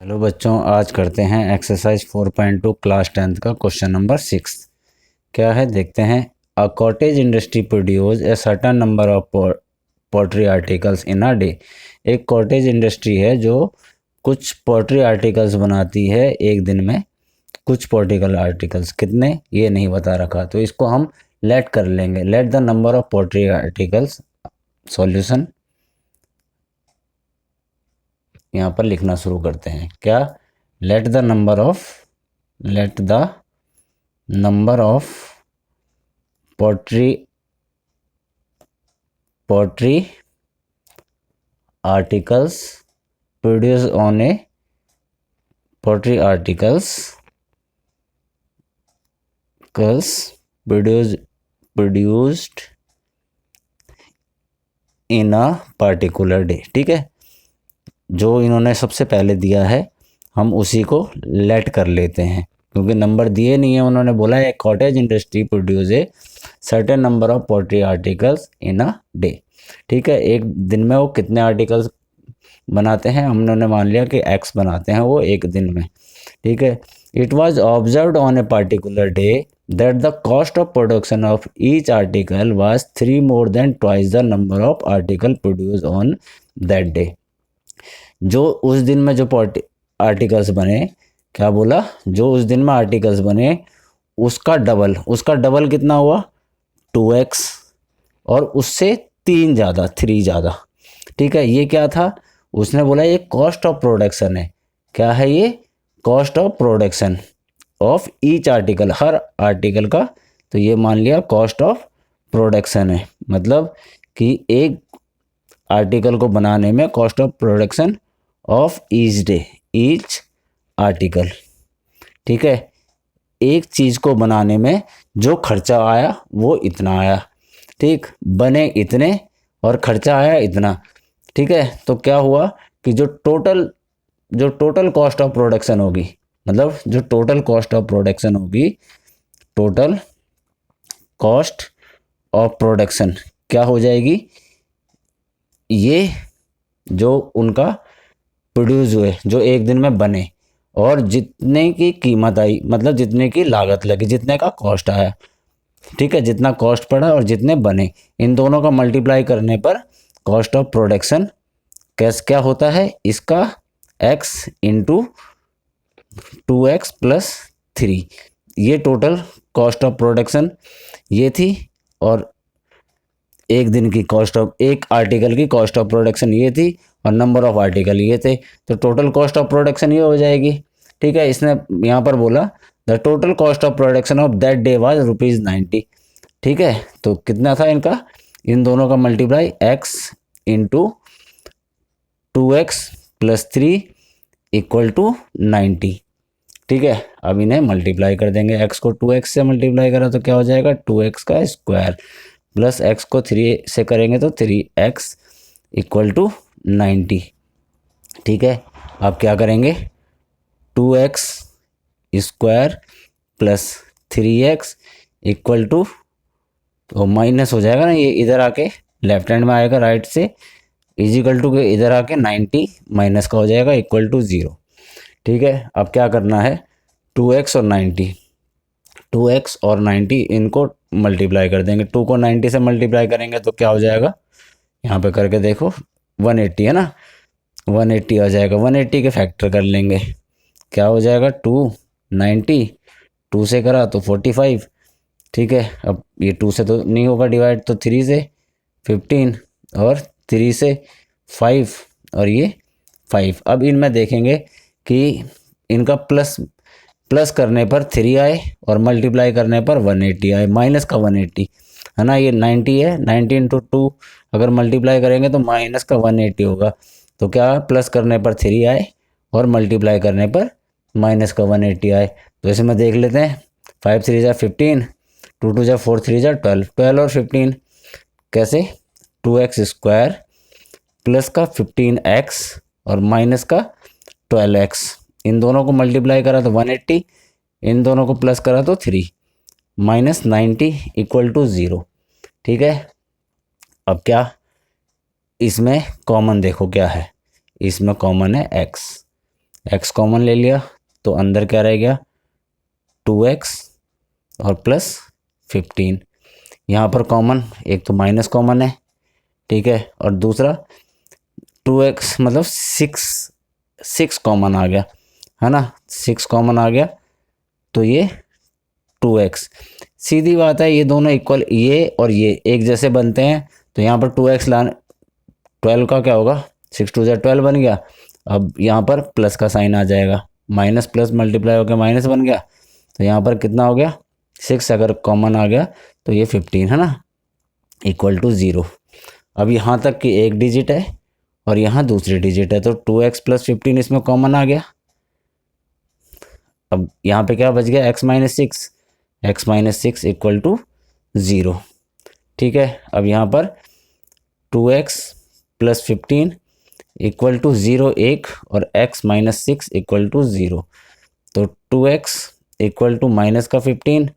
Hello बच्चों, आज करते हैं एक्सरसाइज 4.2 क्लास 10th का क्वेश्चन नंबर 6। क्या है देखते हैं। A cottage industry produce a certain number of pottery articles in a day. एक कॉटेज इंडस्ट्री है जो कुछ पोट्री आर्टिकल्स बनाती है एक दिन में। कुछ पोर्टिकल आर्टिकल्स कितने ये नहीं बता रखा, तो इसको हम लेट कर लेंगे। Let the number of pottery articles. Solution यहाँ पर लिखना शुरू करते हैं। क्या? Let the number of pottery articles produce on a pottery articles produced in a particular day. ठीक है, जो इन्होंने सबसे पहले दिया है हम उसी को लेट कर लेते हैं, क्योंकि नंबर दिए नहीं है। उन्होंने बोला है cottage industry produce a certain number of pottery articles in a day. ठीक है, एक दिन में वो कितने आर्टिकल्स बनाते हैं, हमने मान लिया कि एक्स बनाते हैं वो एक दिन में। ठीक है, it was observed on a particular day that the cost of production of each article was 3 more than twice the number of article produce on that day. जो उस दिन में जो आर्टिकल्स बने, क्या बोला, जो उस दिन में आर्टिकल्स बने उसका डबल कितना हुआ, 2x, और उससे 3 ज़्यादा, 3 ज़्यादा। ठीक है, ये क्या था, उसने बोला ये कॉस्ट ऑफ प्रोडक्शन है। क्या है ये? Cost of production of each article, her article का। तो ये मान लिया कॉस्ट ऑफ प्रोडक्शन है, मतलब कि एक आर्टिकल को बनाने में cost of production of each day, each article. ठीक है, एक चीज़ को बनाने में जो खर्चा आया वो इतना आया। ठीक, बने इतने और खर्चा आया इतना। ठीक है, तो क्या हुआ कि जो टोटल कॉस्ट ऑफ प्रोडक्शन होगी, मतलब जो टोटल कॉस्ट ऑफ प्रोडक्शन होगी, टोटल कॉस्ट ऑफ प्रोडक्शन क्या हो जाएगी, ये जो उनका प्रोड्यूस हुए, जो एक दिन में बने, और जितने की कीमत आई, मतलब जितने की लागत लगी, जितने का कॉस्ट आया। ठीक है, जितना कॉस्ट पड़ा और जितने बने, इन दोनों का मल्टीप्लाई करने पर कॉस्ट ऑफ प्रोडक्शन क्या होता है, इसका x इंटू 2x प्लस 3। ये टोटल कॉस्ट ऑफ प्रोडक्शन ये थी, और एक दिन की कॉस्ट ऑफ, एक आर्टिकल की कॉस्ट ऑफ प्रोडक्शन ये थी, और नंबर ऑफ आर्टिकल ये थे, तो टोटल कॉस्ट ऑफ प्रोडक्शन ये हो जाएगी। ठीक है, इसने यहाँ पर बोला the total cost of production of that day was ₹90। ठीक है, तो कितना था इनका, इन दोनों का multiply x into 2x plus 3 equal to 90। ठीक है, अब इन्हें मल्टीप्लाई कर देंगे। x को 2x से मल्टीप्लाई करा तो क्या हो जाएगा, 2x का स्क्वायर प्लस x को 3 से करेंगे तो 3x इक्वल टू 90। ठीक है, अब क्या करेंगे, 2x square plus 3x equal to, तो माइनस हो जाएगा ना, ये इधर आके लेफ्ट हैंड में आएगा राइट से, इजिकल टू के इधर आके 90 माइनस का हो जाएगा इक्वल टू 0। ठीक है, अब क्या करना है, 2x और 90 इनको मल्टीप्लाई कर देंगे। 2 को 90 से मल्टीप्लाई करेंगे तो क्या हो जाएगा, यहाँ पे करके देखो, 180 है ना, 180 आ जाएगा। 180 के फैक्टर कर लेंगे, क्या हो जाएगा, 2 90, 2 से करा तो 45। ठीक है, अब ये 2 से तो नहीं होगा डिवाइड, तो 3 से 15 और 3 से 5 और ये 5। अब इनमें देखेंगे कि इनका प्लस करने पर 3 आए और मल्टीप्लाई करने पर 180 आए, माइनस का 180 है ना, ये 90 है, 90 इंटू 2 अगर मल्टीप्लाई करेंगे तो माइनस का 180 होगा। तो क्या, प्लस करने पर 3 आए और मल्टीप्लाई करने पर माइनस का 180 आए। तो इसमें देख लेते हैं, 5 3 जा 15, 2 2 जा 4 3 जा 12, 12 और 15 कैसे, 2x स्क्वायर प्लस का 15x और माइनस का 12x, इन दोनों को मल्टीप्लाई करा तो 180, इन दोनों को प्लस करा तो 3, माइनस 90 इक्वल टू 0। ठीक है, अब क्या, इसमें कॉमन देखो क्या है, इसमें कॉमन है x, x कॉमन ले लिया तो अंदर क्या रह गया 2x और प्लस 15। यहाँ पर कॉमन, एक तो माइनस कॉमन है, ठीक है, और दूसरा 2x मतलब 6 कॉमन आ गया, है ना, 6 कॉमन आ गया तो ये 2x। सीधी बात है, ये दोनों इक्वल, ये और ये एक जैसे बनते हैं, तो यहाँ पर 2x लाने 12 का क्या होगा 6 2 12 बन गया। अब यहाँ पर प्लस का साइन आ जाएगा, माइनस प्लस मल्टीप्लाई होकर माइनस बन गया, तो यहाँ पर कितना हो गया 6 अगर कॉमन आ गया तो ये 15 है ना, इक्वल टू 0। अब यहाँ तक की एक डिजिट है और यहाँ दूसरी डिजिट है, तो 2x प्लस 15 इसमें कॉमन आ गया। अब यहाँ पे क्या बच गया x माइनस 6 इक्वल टू 0, ठीक है। अब यहाँ पर 2x प्लस 15 इक्वल टू 0 1 और x माइनस 6 इक्वल टू 0, तो 2x इक्वल टू माइनस का 15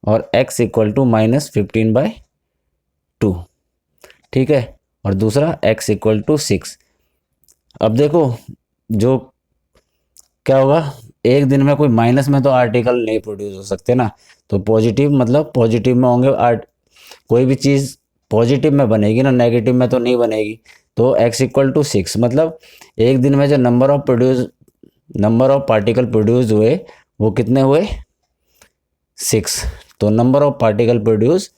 और x इक्वल टू माइनस 15/2, ठीक है, और दूसरा x इक्वल टू 6। अब देखो जो क्या होगा, एक दिन में कोई माइनस में तो आर्टिकल नहीं प्रोड्यूस हो सकते ना, तो पॉजिटिव मतलब पॉजिटिव में होंगे, कोई भी चीज़ पॉजिटिव में बनेगी ना, नेगेटिव में तो नहीं बनेगी। तो x इक्वल टू 6 मतलब एक दिन में जो नंबर ऑफ पार्टिकल प्रोड्यूस हुए वो कितने हुए 6। तो नंबर ऑफ आर्टिकल प्रोड्यूस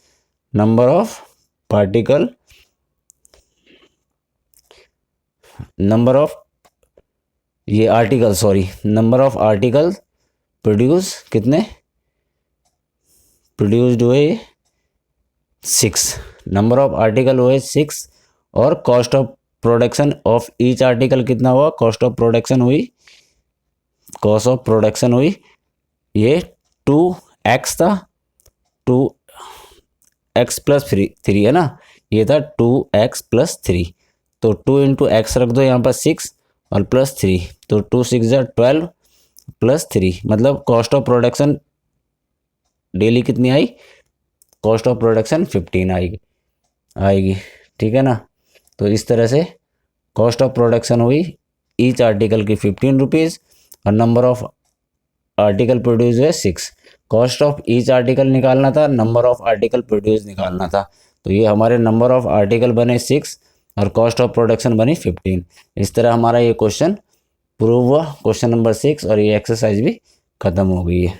कितने प्रोड्यूस्ड हुए 6, नंबर ऑफ आर्टिकल हुए 6, और cost of production of each article कितना हुआ, कॉस्ट ऑफ प्रोडक्शन हुई ये 2x था, 2x प्लस 3 है ना, ये था 2x प्लस 3, तो 2 इंटू एक्स रख दो यहाँ पर 6 और प्लस 3, तो 2 6 12 प्लस 3 मतलब कॉस्ट ऑफ प्रोडक्शन डेली कितनी आई, कॉस्ट ऑफ प्रोडक्शन 15 आएगी, ठीक है ना। तो इस तरह से कॉस्ट ऑफ प्रोडक्शन हुई ईच आर्टिकल की 15 रुपीज़ और नंबर ऑफ आर्टिकल प्रोड्यूस हुए 6। कॉस्ट ऑफ ईच आर्टिकल निकालना था, नंबर ऑफ आर्टिकल प्रोड्यूस निकालना था, तो ये हमारे नंबर ऑफ आर्टिकल बने 6 और कॉस्ट ऑफ प्रोडक्शन बनी 15। इस तरह हमारा ये क्वेश्चन प्रूव हुआ, क्वेश्चन नंबर 6, और ये एक्सरसाइज भी ख़त्म हो गई है।